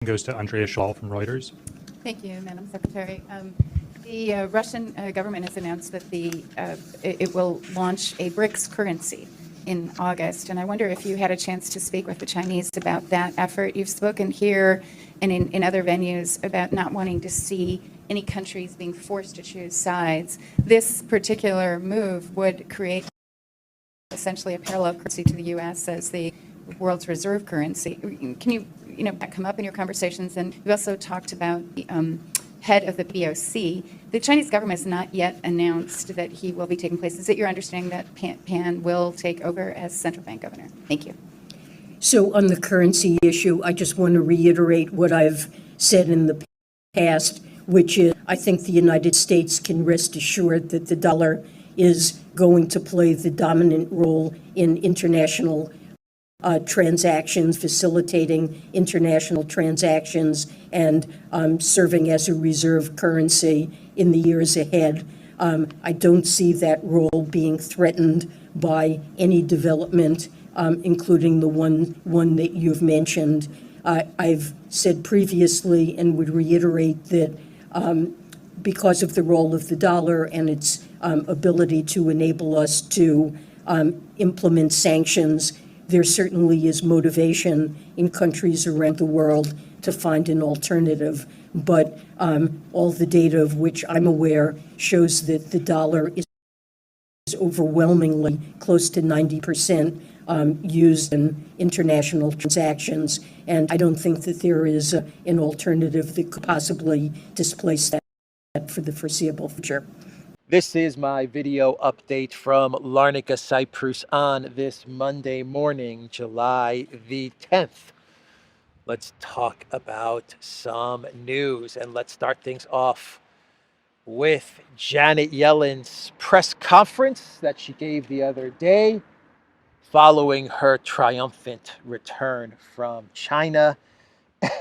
goes to Andrea Schall from Reuters. Thank you, Madam Secretary. The Russian government has announced that it will launch a BRICS currency in August, and I wonder if you had a chance to speak with the Chinese about that effort. You've spoken here and in other venues about not wanting to see any countries being forced to choose sides. This particular move would create essentially a parallel currency to the U.S. as the world's reserve currency. Can you that come up in your conversations? And you also talked about the head of the BOC. The Chinese government has not yet announced that he will be taking place. Is it your understanding that Pan will take over as central bank governor? Thank you. So on the currency issue, I just want to reiterate what I've said in the past, which is I think the United States can rest assured that the dollar is going to play the dominant role in international transactions, facilitating international transactions, and serving as a reserve currency in the years ahead. I don't see that role being threatened by any development, including the one that you've mentioned. I've said previously and would reiterate that because of the role of the dollar and its ability to enable us to implement sanctions, there certainly is motivation in countries around the world to find an alternative. But all the data of which I'm aware shows that the dollar is overwhelmingly close to 90% used in international transactions. And I don't think that there is an alternative that could possibly displace that for the foreseeable future. This is my video update from Larnaca, Cyprus on this Monday morning, July the 10th. Let's talk about some news, and let's start things off with Janet Yellen's press conference that she gave the other day following her triumphant return from China.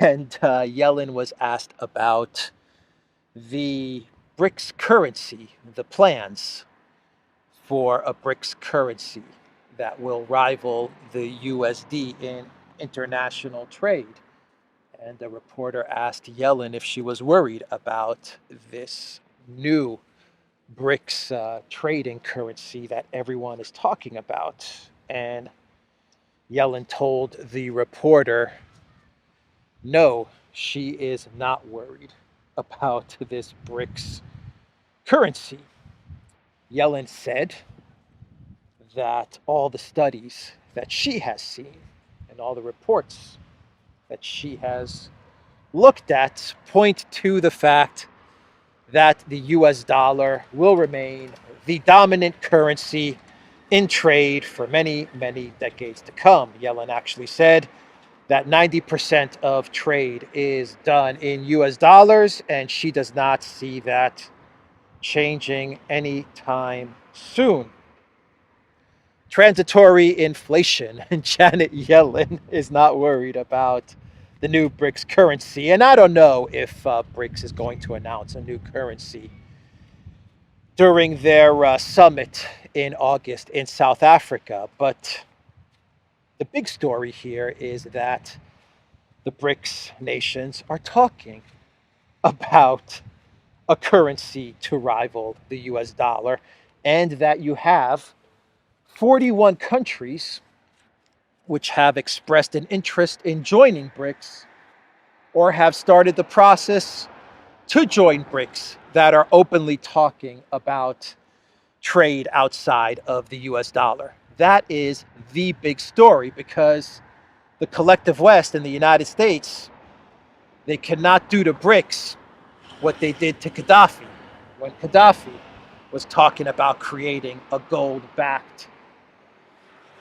And Yellen was asked about the BRICS currency, the plans for a BRICS currency that will rival the USD in international trade. And the reporter asked Yellen if she was worried about this new BRICS trading currency that everyone is talking about. And Yellen told the reporter, no, she is not worried about this BRICS currency. Yellen said that all the studies that she has seen and all the reports that she has looked at point to the fact that the US dollar will remain the dominant currency in trade for many, many decades to come. Yellen actually said that 90% of trade is done in US dollars, and she does not see that changing anytime soon. Transitory inflation. Janet Yellen is not worried about the new BRICS currency. And I don't know if BRICS is going to announce a new currency during their summit in August in South Africa. But the big story here is that the BRICS nations are talking about a currency to rival the US dollar, and that you have 41 countries which have expressed an interest in joining BRICS or have started the process to join BRICS that are openly talking about trade outside of the US dollar. That is the big story, because the collective West and the United States, they cannot do to BRICS what they did to Gaddafi when Gaddafi was talking about creating a gold-backed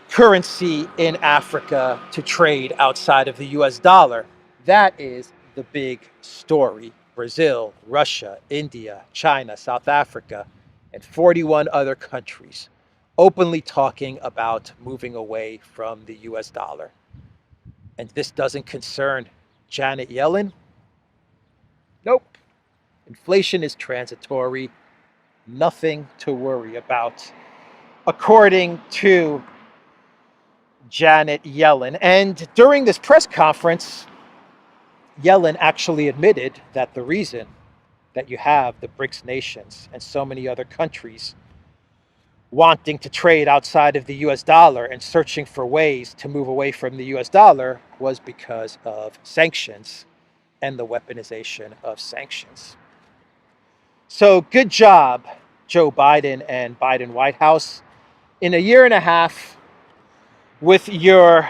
currency in Africa to trade outside of the US dollar. That is the big story. Brazil, Russia, India, China, South Africa, and 41 other countries openly talking about moving away from the US dollar. And this doesn't concern Janet Yellen? Nope. Inflation is transitory. Nothing to worry about, according to Janet Yellen. And during this press conference, Yellen actually admitted that the reason that you have the BRICS nations and so many other countries wanting to trade outside of the US dollar and searching for ways to move away from the US dollar was because of sanctions and the weaponization of sanctions. So good job, Joe Biden and Biden White House. In a year and a half, with your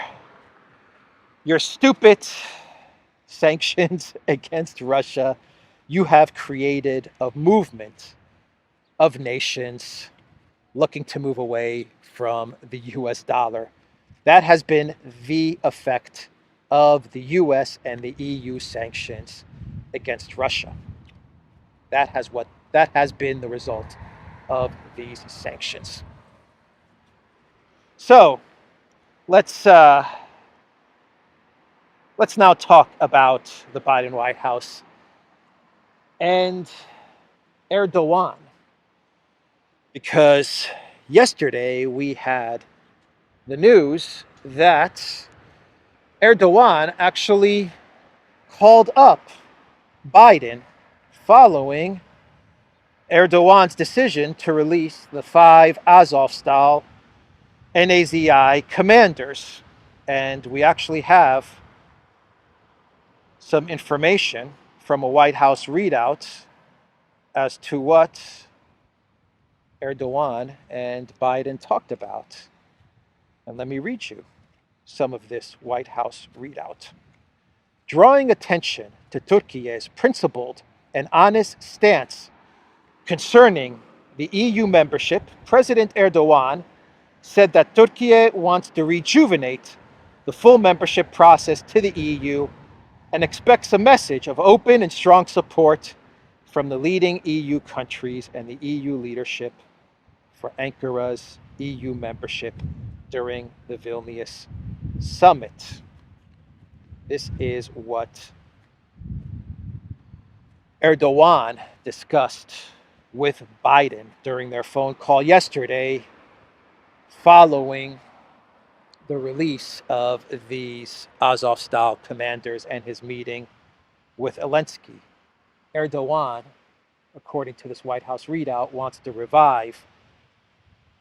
stupid sanctions against Russia, you have created a movement of nations looking to move away from the US dollar. That has been the effect of the US and the EU sanctions against Russia. That has been the result of these sanctions. So let's now talk about the Biden White House and Erdogan, because yesterday we had the news that Erdogan actually called up Biden following Erdogan's decision to release the 5 Azov-style NAZI commanders. And we actually have some information from a White House readout as to what Erdogan and Biden talked about. And let me read you some of this White House readout. Drawing attention to Turkey's principled and honest stance concerning the EU membership, President Erdogan said that Turkey wants to rejuvenate the full membership process to the EU and expects a message of open and strong support from the leading EU countries and the EU leadership for Ankara's EU membership during the Vilnius summit. This is what Erdogan discussed with Biden during their phone call yesterday following the release of these Azov-style commanders and his meeting with Elensky. Erdogan, according to this White House readout, wants to revive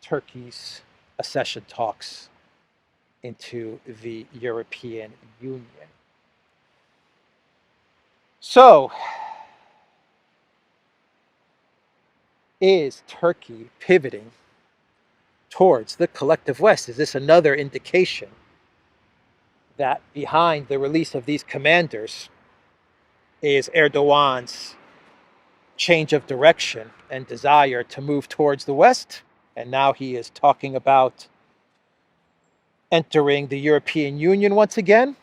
Turkey's accession talks into the European Union. So, is Turkey pivoting towards the collective West? Is this another indication that behind the release of these commanders is Erdogan's change of direction and desire to move towards the West? And now he is talking about entering the European Union once again?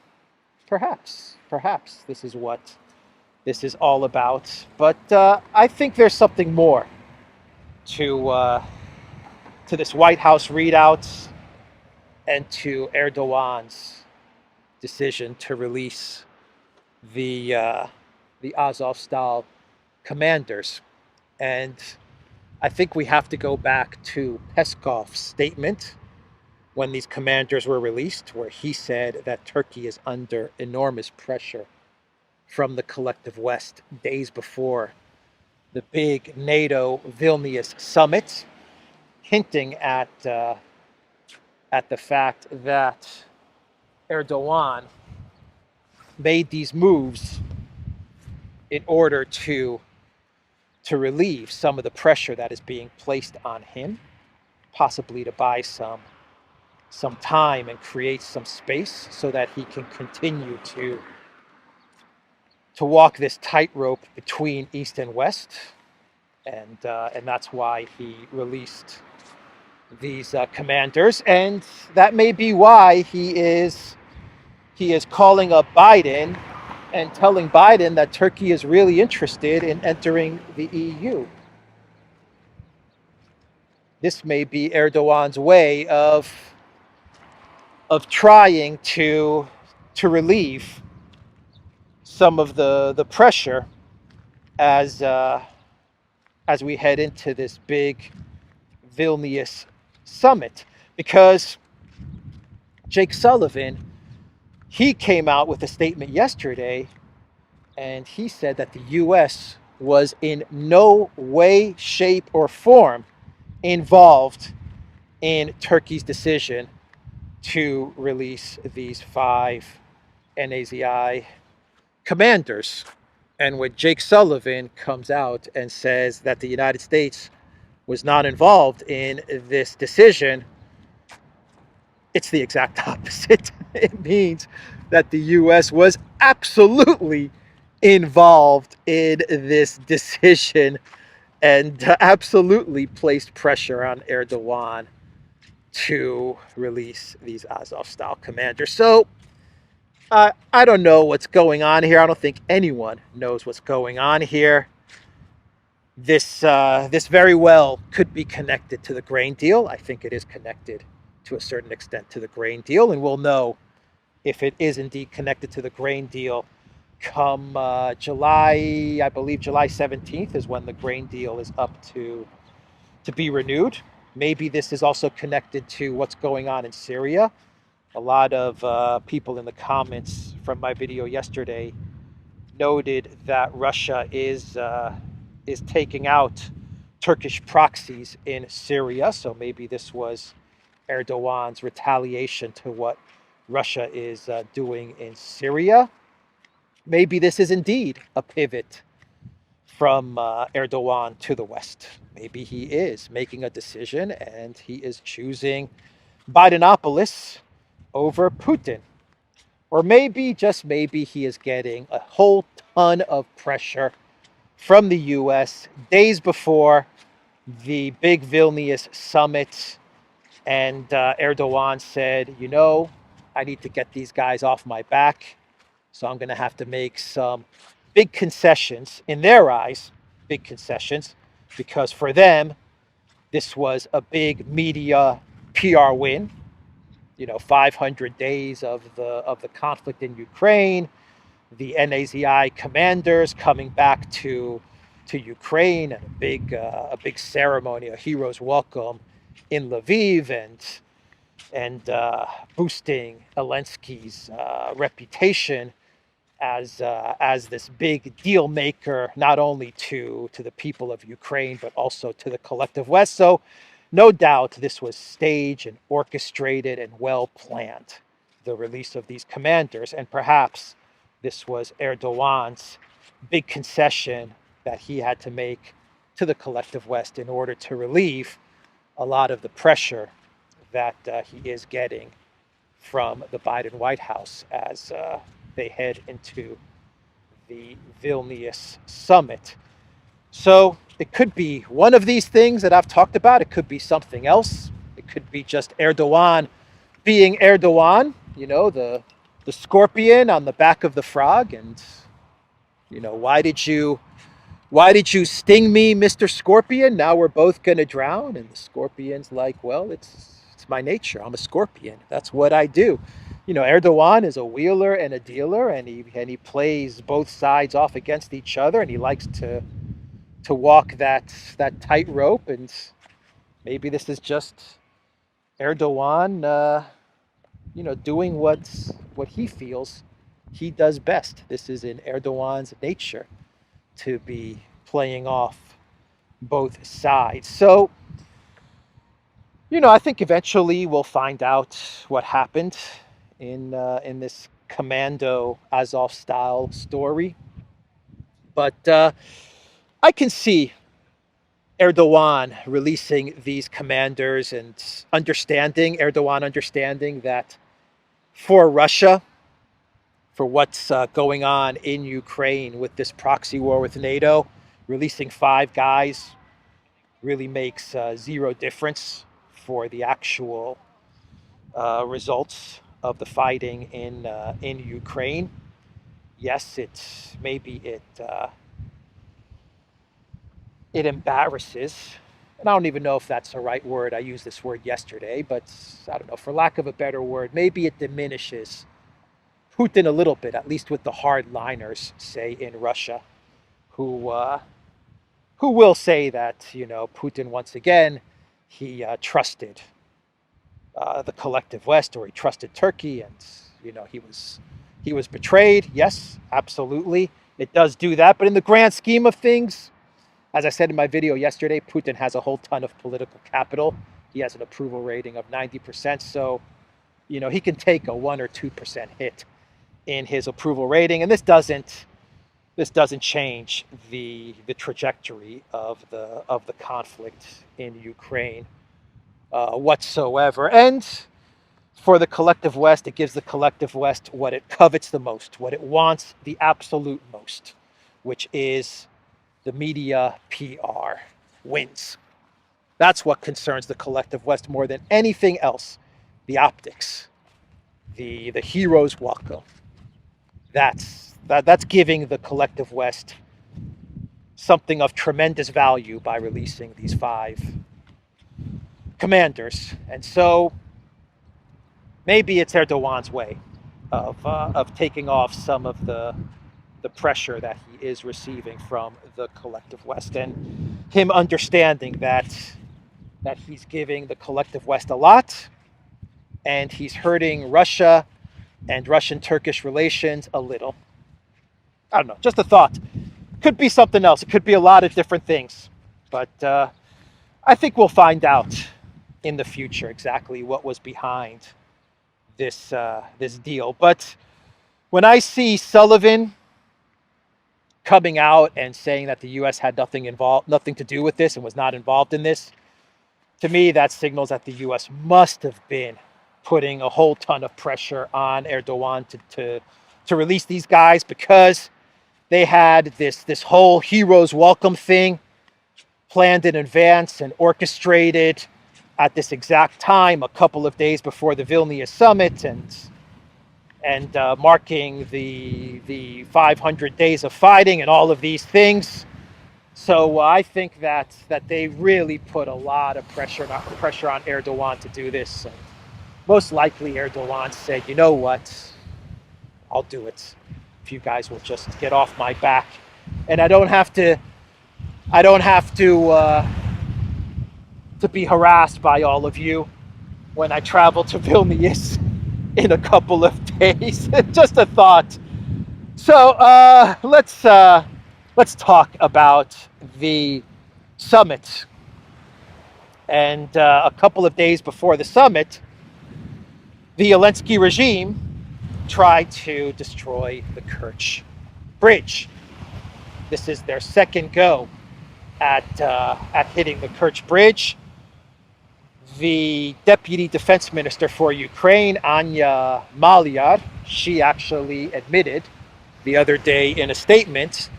Perhaps this is what this is all about. But I think there's something more to this White House readout and to Erdogan's decision to release the Azov-style commanders. And I think we have to go back to Peskov's statement when these commanders were released, where he said that Turkey is under enormous pressure from the collective West days before the big NATO Vilnius summit, hinting at the fact that Erdogan made these moves in order to relieve some of the pressure that is being placed on him, possibly to buy some time and create some space so that he can continue to walk this tightrope between East and West, and that's why he released these commanders, and that may be why he is calling up Biden and telling Biden that Turkey is really interested in entering the EU. This may be Erdogan's way of trying to relieve some of the pressure as we head into this big Vilnius summit, because Jake Sullivan, he came out with a statement yesterday and he said that the U.S. was in no way, shape, or form involved in Turkey's decision to release these 5 NAZI commanders. And when Jake Sullivan comes out and says that the United States was not involved in this decision, it's the exact opposite. It means that the U.S. was absolutely involved in this decision and absolutely placed pressure on Erdogan to release these Azov-style commanders. So I don't know what's going on here. I don't think anyone knows what's going on here. This very well could be connected to the grain deal. I think it is connected to a certain extent to the grain deal, and we'll know if it is indeed connected to the grain deal come July, I believe July 17th is when the grain deal is up to be renewed. Maybe this is also connected to what's going on in Syria. A lot of people in the comments from my video yesterday noted that Russia is taking out Turkish proxies in Syria. So maybe this was Erdogan's retaliation to what Russia is doing in Syria. Maybe this is indeed a pivot from Erdogan to the West. Maybe he is making a decision and he is choosing Bidenopolis over Putin. Or maybe, just maybe, he is getting a whole ton of pressure from the US days before the big Vilnius summit. And Erdogan said, you know, I need to get these guys off my back. So I'm going to have to make some big concessions, in their eyes, big concessions, because for them, this was a big media PR win. You know, 500 days of the conflict in Ukraine, the NAZI commanders coming back to Ukraine, and a big ceremony, a hero's welcome in Lviv, and boosting Elensky's reputation as this big deal maker, not only to the people of Ukraine, but also to the collective West. So no doubt this was staged and orchestrated and well planned, the release of these commanders. And perhaps this was Erdogan's big concession that he had to make to the collective West in order to relieve a lot of the pressure that he is getting from the Biden White House as they head into the Vilnius summit. So it could be one of these things that I've talked about. It could be something else. It could be just Erdogan being Erdogan, you know, the scorpion on the back of the frog. And, you know, why did you sting me, Mr. Scorpion? Now we're both going to drown. And the scorpion's like, well, it's my nature. I'm a scorpion. That's what I do. You know, Erdogan is a wheeler and a dealer, and he plays both sides off against each other, and he likes to walk that tightrope. And maybe this is just Erdogan, you know, doing what he feels he does best. This is in Erdogan's nature to be playing off both sides. So, you know, I think eventually we'll find out what happened in this Commando Azov-style story. But I can see Erdogan releasing these commanders and Erdogan understanding that for Russia, for what's going on in Ukraine with this proxy war with NATO, releasing 5 guys really makes zero difference for the actual results of the fighting in Ukraine. Yes, it embarrasses, and I don't even know if that's the right word. I used this word yesterday, but I don't know, for lack of a better word, maybe it diminishes Putin a little bit, at least with the hardliners, say, in Russia, who will say that, you know, Putin, once again, he trusted the collective West, or he trusted Turkey, and, you know, he was betrayed. Yes, absolutely. it does do that. But in the grand scheme of things, as I said in my video yesterday, Putin has a whole ton of political capital. He has an approval rating of 90%. So, he can take a 1 or 2% hit in his approval rating. And this doesn't change the trajectory of the conflict in Ukraine whatsoever. And for the collective West, it gives the collective West what it covets the most, what it wants the absolute most, which is the media PR wins. That's what concerns the collective West more than anything else. The optics, the hero's welcome. That's giving the collective West something of tremendous value by releasing these 5 commanders. And so maybe it's Erdogan's way of taking off some of the pressure that he is receiving from the collective West, and him understanding that he's giving the collective West a lot, and he's hurting Russia and Russian-Turkish relations a little. I don't know, just a thought. Could be something else. It could be a lot of different things. But I think we'll find out in the future exactly what was behind this deal. But when I see Sullivan coming out and saying that the U.S. had nothing to do with this and was not involved in this, to me that signals that the U.S. must have been putting a whole ton of pressure on Erdogan to release these guys, because they had this whole hero's welcome thing planned in advance and orchestrated at this exact time, a couple of days before the Vilnius summit, and marking the 500 days of fighting and all of these things. So I think that they really put a lot of pressure on Erdogan to do this. And most likely Erdogan said, you know what, I'll do it if you guys will just get off my back, and I don't have to be harassed by all of you when I travel to Vilnius in a couple of days. Just a thought. So let's talk about the summit. And a couple of days before the summit, the Elensky regime tried to destroy the Kerch Bridge. This is their second go at hitting the Kerch Bridge. The Deputy Defense Minister for Ukraine, Anya Maliar, she actually admitted the other day in a statement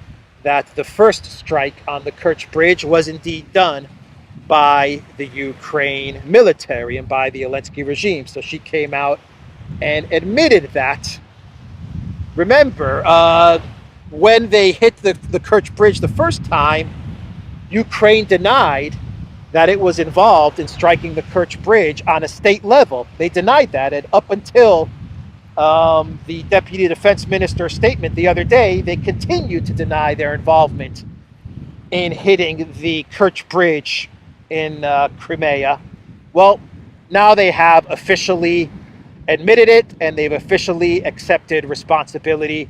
that the first strike on the Kerch Bridge was indeed done by the Ukraine military and by the Elensky regime. So she came out and admitted that. Remember, when they hit the Kerch Bridge the first time, Ukraine denied that it was involved in striking the Kerch Bridge on a state level. They denied that, and up until the Deputy Defense Minister's statement the other day, they continued to deny their involvement in hitting the Kerch Bridge in Crimea. Well, now they have officially admitted it, and they've officially accepted responsibility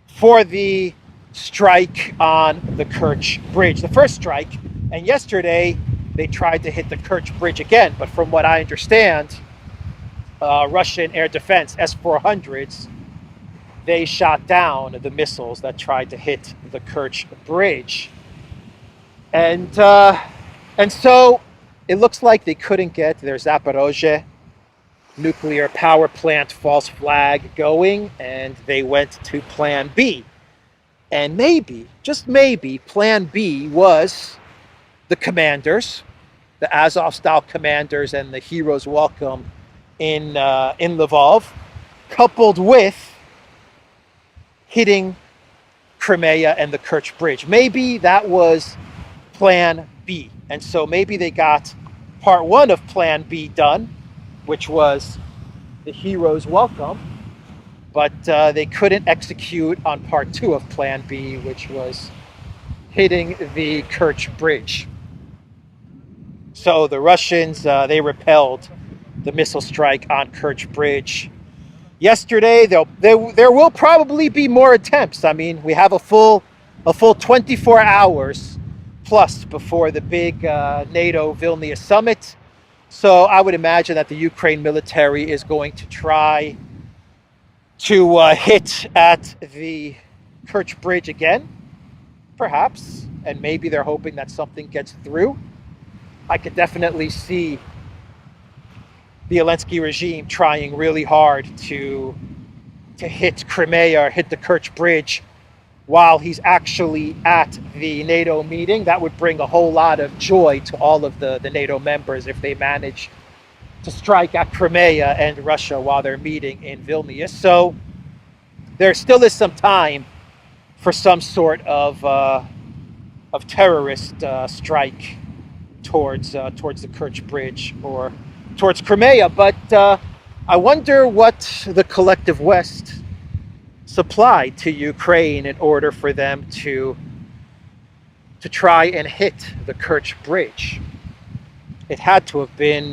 for the strike on the Kerch Bridge, the first strike. And yesterday they tried to hit the Kerch Bridge again, but from what I understand, Russian air defense S-400s, they shot down the missiles that tried to hit the Kerch Bridge. And so it looks like they couldn't get their Zaporozhye nuclear power plant false flag going, and they went to plan B. And maybe, just maybe, plan B was the commanders, the Azov-style commanders and the heroes welcome in Lvov, coupled with hitting Crimea and the Kerch Bridge. Maybe that was plan B. And so maybe they got part one of plan B done, which was the heroes welcome, but they couldn't execute on part two of plan B, which was hitting the Kerch Bridge. So the Russians, they repelled the missile strike on Kerch Bridge yesterday. There will probably be more attempts. I mean, we have a full 24 hours plus before the big NATO Vilnius summit. So I would imagine that the Ukraine military is going to try to hit at the Kerch Bridge again, perhaps, and maybe they're hoping that something gets through. I could definitely see the Elensky regime trying really hard to hit Crimea or hit the Kerch Bridge while he's actually at the NATO meeting. That would bring a whole lot of joy to all of the NATO members if they manage to strike at Crimea and Russia while they're meeting in Vilnius. So there still is some time for some sort of terrorist strike towards the Kerch Bridge or towards Crimea. But I wonder what the collective West supplied to Ukraine in order for them to try and hit the Kerch Bridge. It had to have been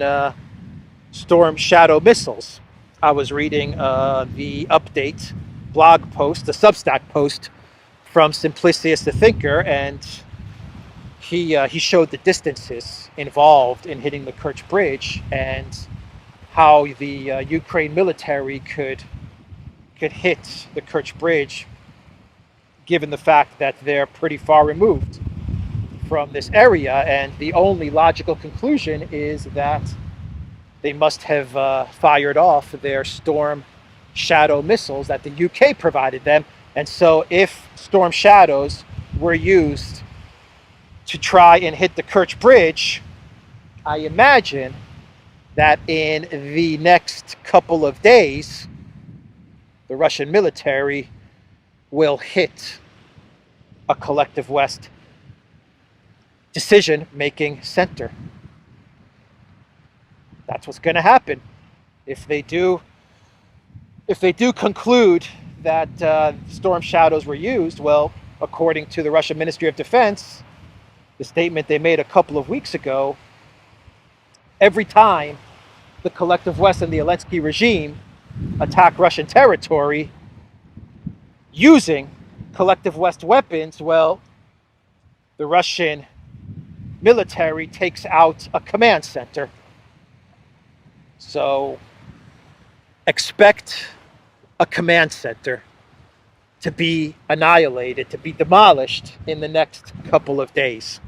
Storm Shadow missiles. I was reading the update blog post, the Substack post from Simplicius the Thinker, and he showed the distances involved in hitting the Kerch Bridge and how the Ukraine military could hit the Kerch Bridge, given the fact that they're pretty far removed from this area. And the only logical conclusion is that they must have fired off their Storm Shadow missiles that the UK provided them. And so if Storm Shadows were used to try and hit the Kerch Bridge, I imagine that in the next couple of days, the Russian military will hit a collective West decision-making center. That's what's going to happen. If they do conclude that Storm Shadows were used, well, according to the Russian Ministry of Defense, the statement they made a couple of weeks ago, every time the collective West and the Elensky regime attack Russian territory using collective West weapons, well, the Russian military takes out a command center. So expect a command center to be annihilated, to be demolished in the next couple of days.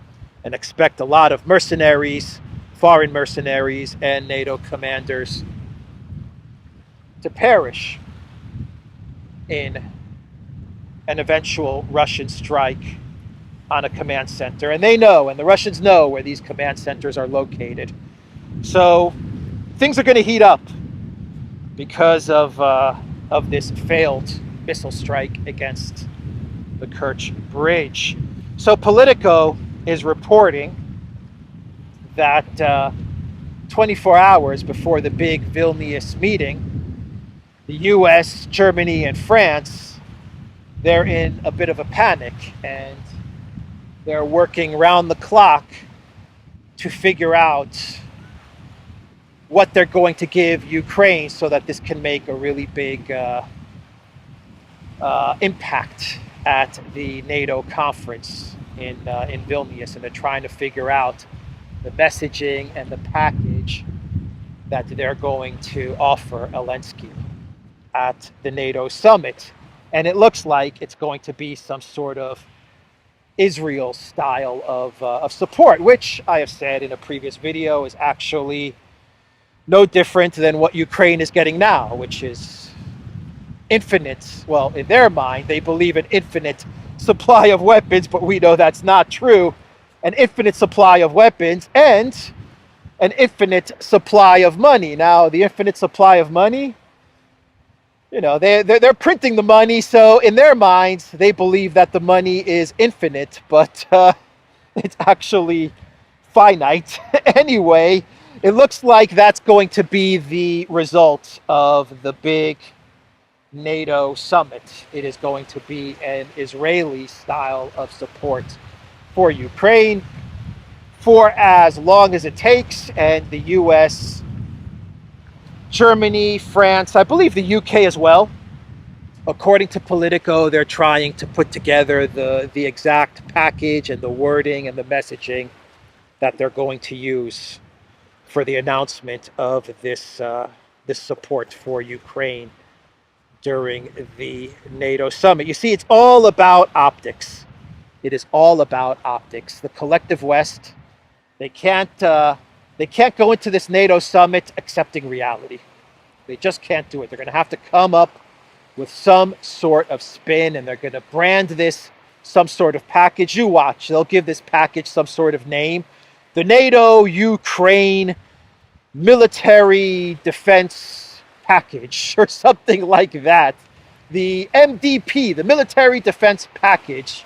And expect a lot of mercenaries, foreign mercenaries, and NATO commanders to perish in an eventual Russian strike on a command center. And they know, and the Russians know, where these command centers are located. So things are going to heat up because of this failed missile strike against the Kerch Bridge. So Politico is reporting that 24 hours before the big Vilnius meeting, the US, Germany, and France, they're in a bit of a panic, and they're working round the clock to figure out what they're going to give Ukraine so that this can make a really big impact at the NATO conference in Vilnius. And they're trying to figure out the messaging and the package that they're going to offer Elensky at the NATO summit. And it looks like it's going to be some sort of Israel style of support, which I have said in a previous video is actually no different than what Ukraine is getting now, which is infinite. Well, in their mind, they believe an infinite supply of weapons, but we know that's not true. An infinite supply of weapons and an infinite supply of money. Now, the infinite supply of money, you know, they're printing the money, so in their minds, they believe that the money is infinite, but it's actually finite. Anyway, it looks like that's going to be the result of the big NATO summit. It is going to be an Israeli style of support for Ukraine for as long as it takes, and the US Germany, France, I believe the UK as well. According to Politico, they're trying to put together the exact package and the wording and the messaging that they're going to use for the announcement of this support for Ukraine during the NATO summit. You see, it's all about optics. It is all about optics. The collective West, they can't go into this NATO summit accepting reality. They just can't do it. They're going to have to come up with some sort of spin, and they're going to brand this some sort of package. You watch, they'll give this package some sort of name. The NATO Ukraine military defense package or something like that. The MDP, the military defense package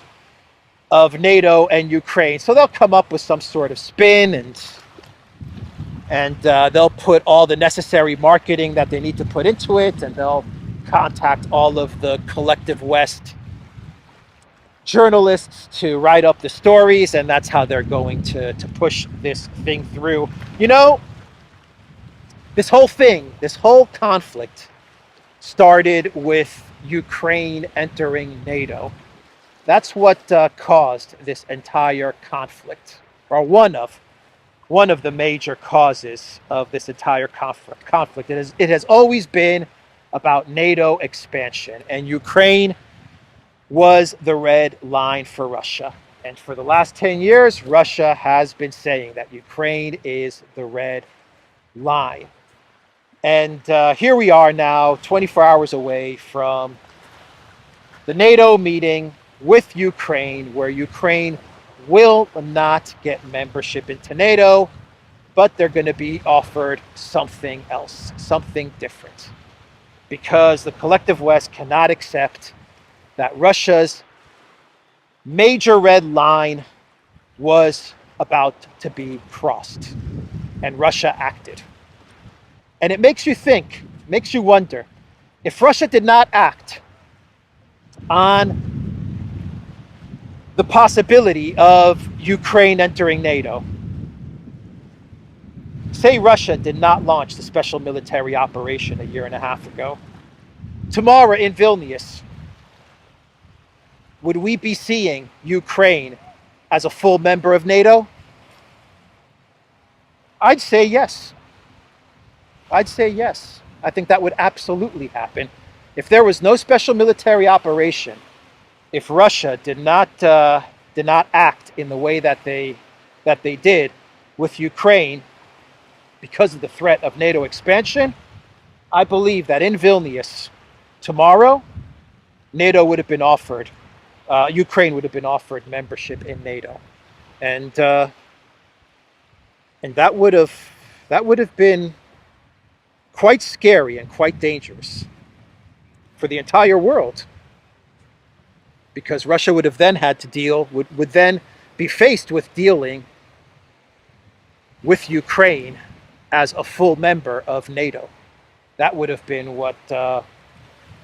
of NATO and Ukraine. So they'll come up with some sort of spin, and they'll put all the necessary marketing that they need to put into it, and they'll contact all of the collective West journalists to write up the stories, and that's how they're going to push this thing through. You know, this whole conflict started with Ukraine entering NATO. That's what caused this entire conflict, or one of the major causes of this entire conflict. It has always been about NATO expansion, and Ukraine was the red line for Russia. And for the last 10 years, Russia has been saying that Ukraine is the red line. And here we are now, 24 hours away from the NATO meeting with Ukraine, where Ukraine will not get membership into NATO, but they're going to be offered something else, something different. Because the collective West cannot accept that Russia's major red line was about to be crossed, and Russia acted. And it makes you think, makes you wonder, if Russia did not act on the possibility of Ukraine entering NATO, say Russia did not launch the special military operation a year and a half ago, tomorrow in Vilnius, would we be seeing Ukraine as a full member of NATO? I'd say yes. I'd say yes. I think that would absolutely happen. If there was no special military operation, if Russia did not act in the way that they did with Ukraine because of the threat of NATO expansion, I believe that in Vilnius tomorrow, NATO would have been offered, Ukraine would have been offered membership in NATO, and that would have been quite scary and quite dangerous for the entire world, because Russia would have then had to would then be faced with dealing with Ukraine as a full member of NATO. That would have been what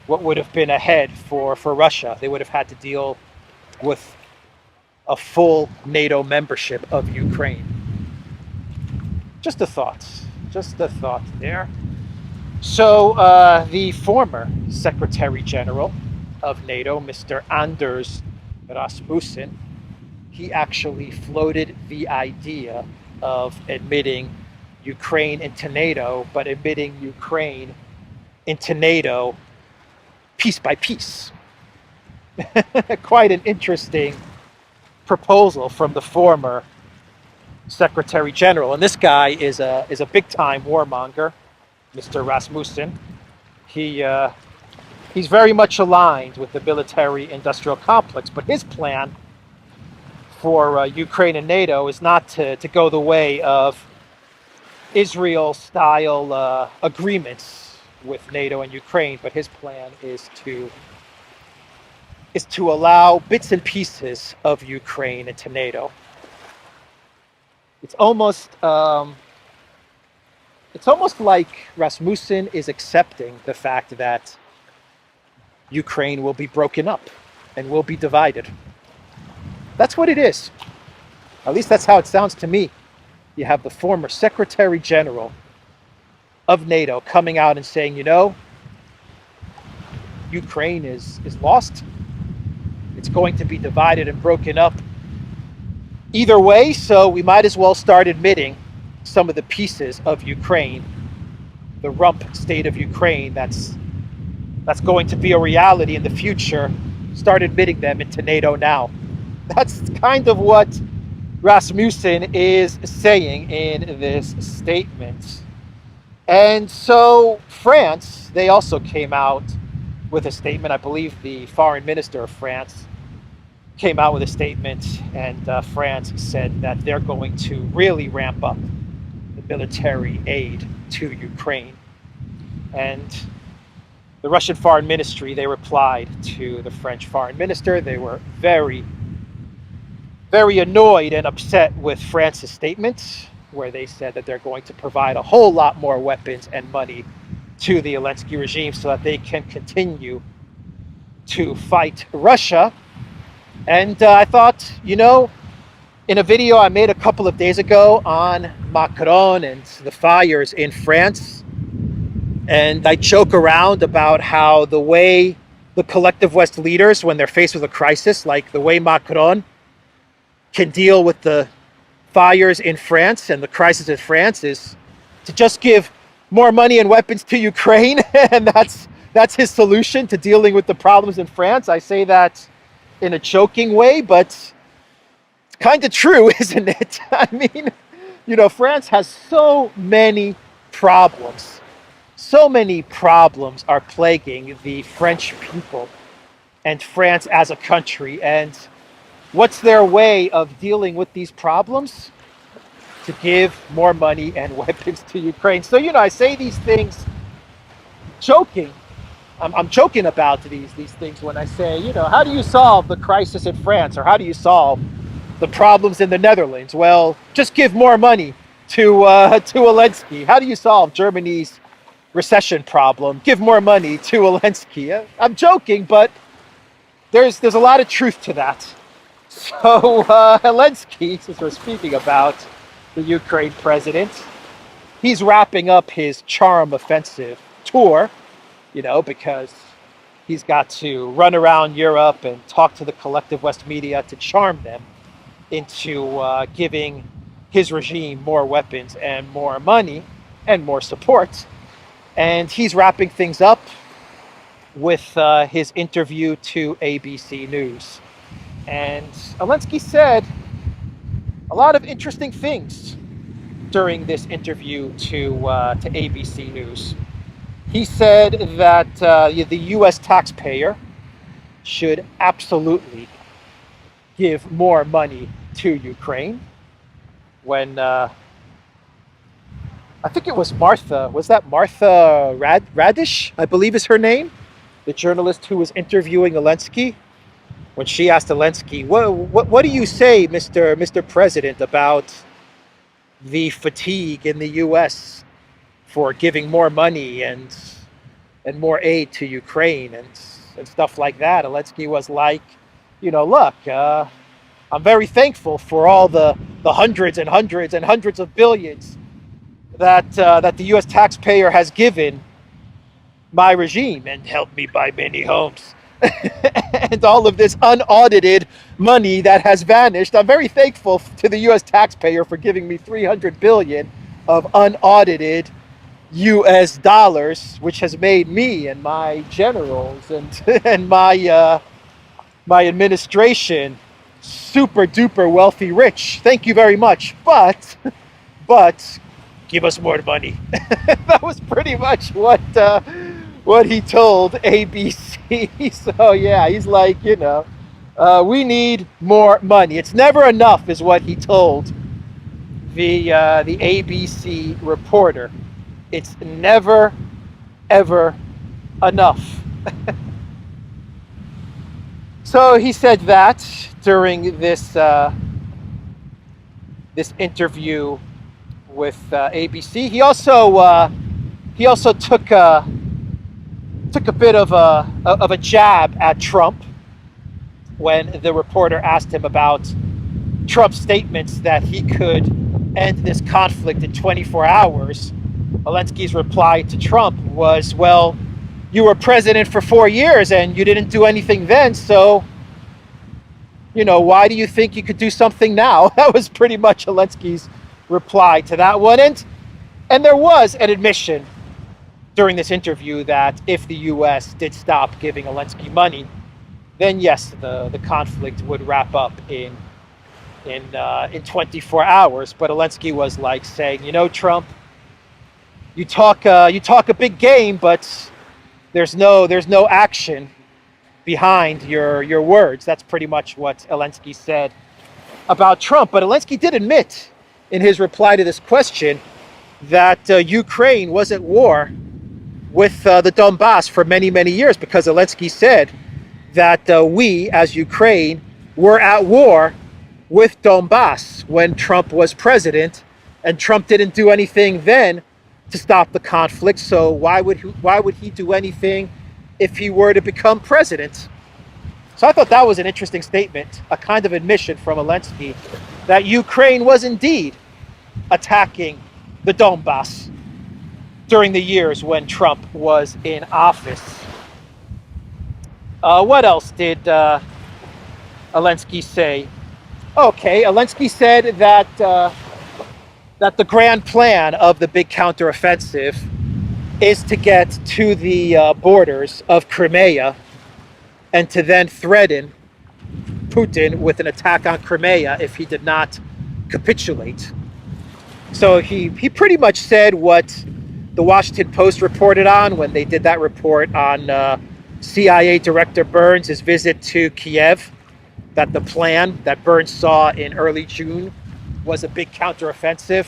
would have been ahead for Russia. They would have had to deal with a full NATO membership of Ukraine. Just a thought there. So the former Secretary General of NATO, Mr. Anders Rasmussen, he actually floated the idea of admitting Ukraine into NATO, but admitting Ukraine into NATO piece by piece. Quite an interesting proposal from the former Secretary General. And this guy is a big-time warmonger, Mr. Rasmussen. He's very much aligned with the military-industrial complex, but his plan for Ukraine and NATO is not to go the way of Israel-style agreements with NATO and Ukraine, but his plan is to allow bits and pieces of Ukraine into NATO. It's almost like Rasmussen is accepting the fact that Ukraine will be broken up and will be divided. That's what it is. At least that's how it sounds to me. You have the former Secretary General of NATO coming out and saying, Ukraine is lost. It's going to be divided and broken up either way, so we might as well start admitting some of the pieces of Ukraine, the rump state of Ukraine that's going to be a reality in the future. Start admitting them into NATO now. That's kind of what Rasmussen is saying in this statement. And so France, they also came out with a statement. I believe the foreign minister of France came out with a statement, and France said that they're going to really ramp up the military aid to Ukraine. And the Russian foreign ministry, they replied to the French foreign minister. They were very, very annoyed and upset with France's statement, where they said that they're going to provide a whole lot more weapons and money to the Elensky regime so that they can continue to fight Russia. And I thought, in a video I made a couple of days ago on Macron and the fires in France, and I joke around about how the way the collective West leaders, when they're faced with a crisis, like the way Macron can deal with the fires in France and the crisis in France, is to just give more money and weapons to Ukraine, and that's his solution to dealing with the problems in France. I say that in a joking way, but it's kind of true, isn't it? I mean, France has so many problems. So many problems are plaguing the French people and France as a country. And what's their way of dealing with these problems? To give more money and weapons to Ukraine. So, I say these things joking. I'm joking about these things when I say, how do you solve the crisis in France, or how do you solve the problems in the Netherlands? Well, just give more money to Elensky. How do you solve Germany's recession problem? Give more money to Elensky. I'm joking, but there's a lot of truth to that. So Elensky, since we're speaking about the Ukraine president, he's wrapping up his charm offensive tour, because he's got to run around Europe and talk to the collective West media to charm them into giving his regime more weapons and more money and more support. And he's wrapping things up with his interview to ABC News. And Elensky said a lot of interesting things during this interview to ABC News. He said that the U.S. taxpayer should absolutely give more money to Ukraine. When I think it was Martha Radish, I believe is her name, the journalist who was interviewing Elensky, when she asked Elensky, what do you say, Mr. President, about the fatigue in the U.S. for giving more money and more aid to Ukraine and stuff like that? Elensky was like, look, I'm very thankful for all the hundreds and hundreds and hundreds of billions that the U.S. taxpayer has given my regime and helped me buy many homes. And all of this unaudited money that has vanished. I'm very thankful to the U.S. taxpayer for giving me $300 billion of unaudited U.S. dollars, which has made me and my generals and my administration super duper wealthy rich. Thank you very much. But give us more money. That was pretty much what he told ABC. So yeah, he's like, we need more money. It's never enough, is what he told the ABC reporter. It's never, ever enough. So he said that during this interview with ABC. He also took a bit of a jab at Trump when the reporter asked him about Trump's statements that he could end this conflict in 24 hours. Elensky's reply to Trump was, well, you were president for 4 years and you didn't do anything then, so, why do you think you could do something now? That was pretty much Elensky's reply to that one. And there was an admission during this interview that if the U.S. did stop giving Elensky money, then yes, the conflict would wrap up in 24 hours. But Elensky was like saying, Trump, you talk a big game, but there's no action behind your words. That's pretty much what Elensky said about Trump. But Elensky did admit in his reply to this question that Ukraine was at war with the Donbass for many, many years, because Zelensky said that we, as Ukraine, were at war with Donbass when Trump was president, and Trump didn't do anything then to stop the conflict. So why would he do anything if he were to become president? So I thought that was an interesting statement, a kind of admission from Zelensky that Ukraine was indeed attacking the Donbass during the years when Trump was in office. What else did Elensky say? Okay, Elensky said that the grand plan of the big counteroffensive is to get to the borders of Crimea and to then threaten Putin with an attack on Crimea if he did not capitulate. So he pretty much said what the Washington Post reported on when they did that report on CIA Director Burns' visit to Kiev, that the plan that Burns saw in early June was a big counteroffensive,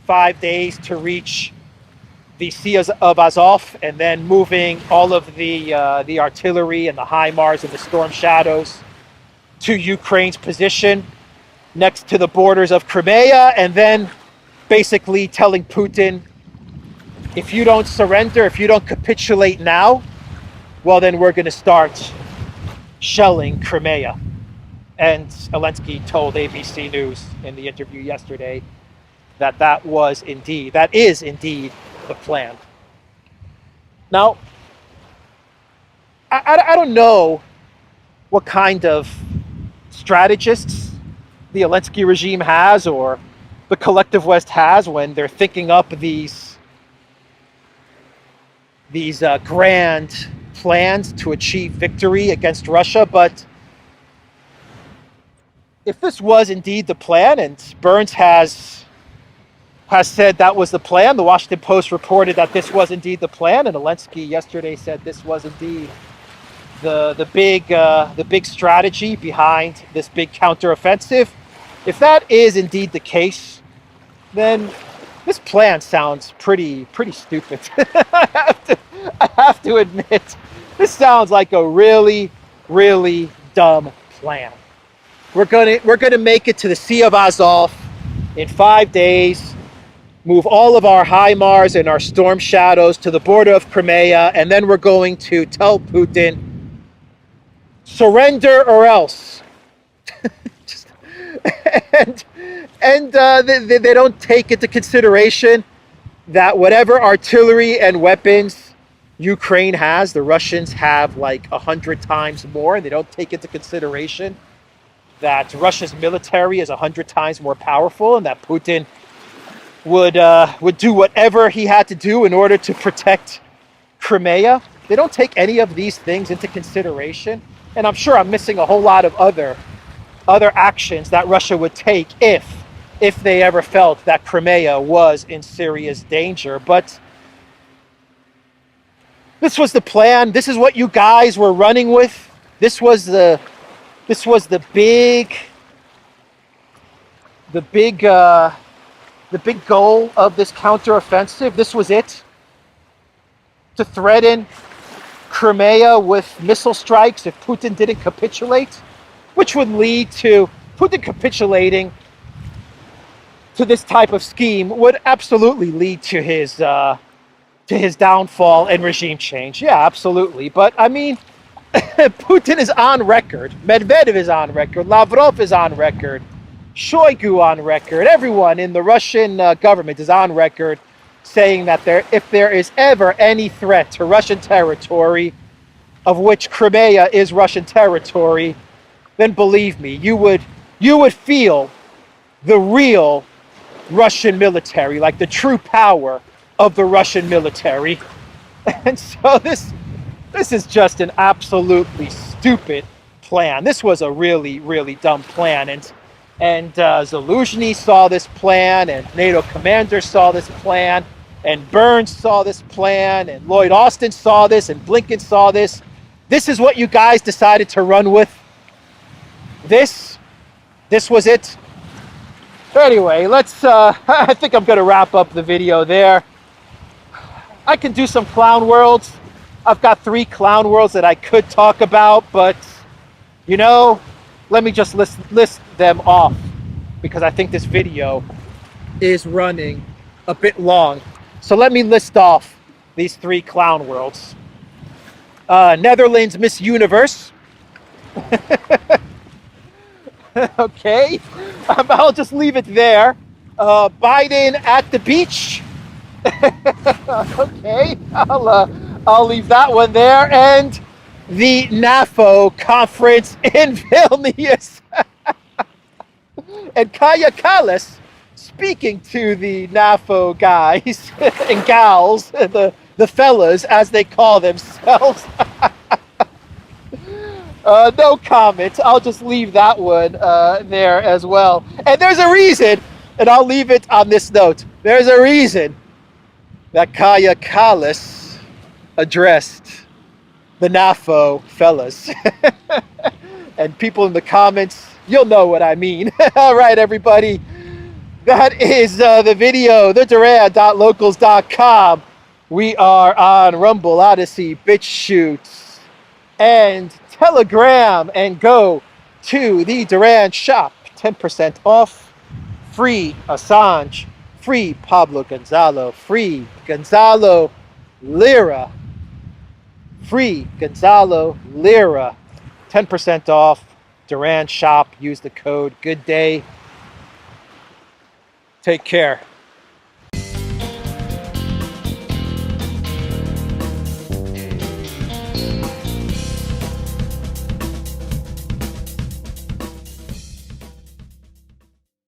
5 days to reach the Sea of Azov, and then moving all of the artillery and the HIMARS and the Storm Shadows to Ukraine's position next to the borders of Crimea, and then basically telling Putin, if you don't surrender, if you don't capitulate now, well, then we're going to start shelling Crimea. And Elensky told ABC News in the interview yesterday that is indeed the plan. Now, I don't know what kind of strategists the Elensky regime has, or the collective West has, when they're thinking up these grand plans to achieve victory against Russia. But if this was indeed the plan, and Burns has said that was the plan, the Washington Post reported that this was indeed the plan, and Elensky yesterday said this was indeed the big strategy behind this big counteroffensive. If that is indeed the case, then this plan sounds pretty stupid. I have to admit, this sounds like a really, really dumb plan. We're gonna make it to the Sea of Azov in 5 days, move all of our HIMARS and our Storm Shadows to the border of Crimea, and then we're going to tell Putin, surrender or else. And they don't take into consideration that whatever artillery and weapons Ukraine has, the Russians have like 100 times more. And they don't take into consideration that Russia's military is 100 times more powerful, and that Putin would do whatever he had to do in order to protect Crimea. They don't take any of these things into consideration. And I'm sure I'm missing a whole lot of other actions that Russia would take if they ever felt that Crimea was in serious danger. But this was the plan. This is what you guys were running with. This was the big goal of this counteroffensive. This was it, to threaten Crimea with missile strikes if Putin didn't capitulate, which would lead to Putin capitulating to this type of scheme, would absolutely lead to his downfall and regime change. Yeah, absolutely. But I mean, Putin is on record. Medvedev is on record. Lavrov is on record. Shoigu on record. Everyone in the Russian government is on record saying that if there is ever any threat to Russian territory, of which Crimea is Russian territory, then believe me, you would feel the real Russian military, like the true power of the Russian military. And so this is just an absolutely stupid plan. This was a really, really dumb plan. And Zaluzhny saw this plan, and NATO commanders saw this plan, and Burns saw this plan, and Lloyd Austin saw this, and Blinken saw this. This is what you guys decided to run with. This was it. Anyway, I think I'm going to wrap up the video there. I can do some clown worlds. I've got 3 clown worlds that I could talk about, but, let me just list them off, because I think this video is running a bit long. So let me list off these 3 clown worlds. Netherlands Miss Universe. Okay, I'll just leave it there. Biden at the beach. Okay, I'll leave that one there. And the NAFO conference in Vilnius. And Kaya Kallas speaking to the NAFO guys and gals, the fellas as they call themselves. No comments. I'll just leave that one there as well. And there's a reason, and I'll leave it on this note. There's a reason that Kaya Kallas addressed the NAFO fellas. And people in the comments, you'll know what I mean. All right, everybody. That is the video, theduran.locals.com. We are on Rumble, Odyssey, BitChute, and Telegram, and go to the Duran shop. 10% off. Free Assange. Free Pablo Gonzalo. Free Gonzalo Lira. Free Gonzalo Lira. 10% off. Duran shop. Use the code. Good day. Take care.